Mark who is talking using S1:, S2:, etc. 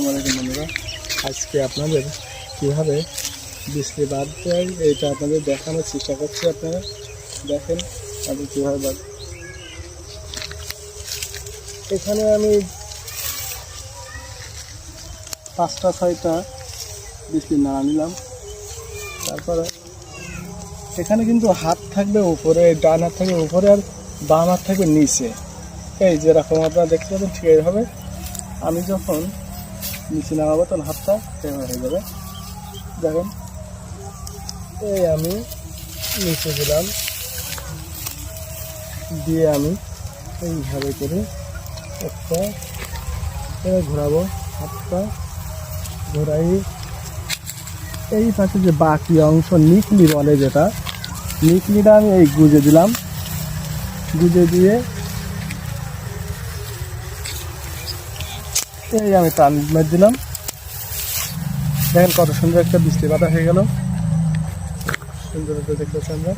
S1: আসসালামু আলাইকুম বন্ধুরা। আজকে আপনাদের কীভাবে বিজলি বাঁধতে হয় এইটা আপনাদের দেখানোর চেষ্টা করছি। আপনারা দেখেন আমি কীভাবে বাঁধ। এখানে আমি 5টা-6টা বিজলি নাড়া নিলাম। তারপরে এখানে কিন্তু হাত থাকবে উপরে, ডান হাত থাকবে উপরে আর বাম হাত থাকবে নিচে। এই যেরকম আপনারা দেখতে পাবেন ঠিক এইভাবে আমি যখন নিচে নামাবো তখন হাতটা এভাবে হয়ে যাবে। দেখেন এই আমি নিচে দিলাম, দিয়ে আমি এইভাবে করে একটা ঘোরাবো, হাতটা ঘোরাই। এই পাশে যে বাকি অংশ নিকলি বলে, যেটা নিকলিটা আমি এই গুজে দিলাম, গুজে দিয়ে এই আমি টান মেরে দিলাম। দেখেন কত সুন্দর একটা বৃষ্টি বাতা হয়ে গেল, সুন্দর দেখতে পাচ্ছি আমরা।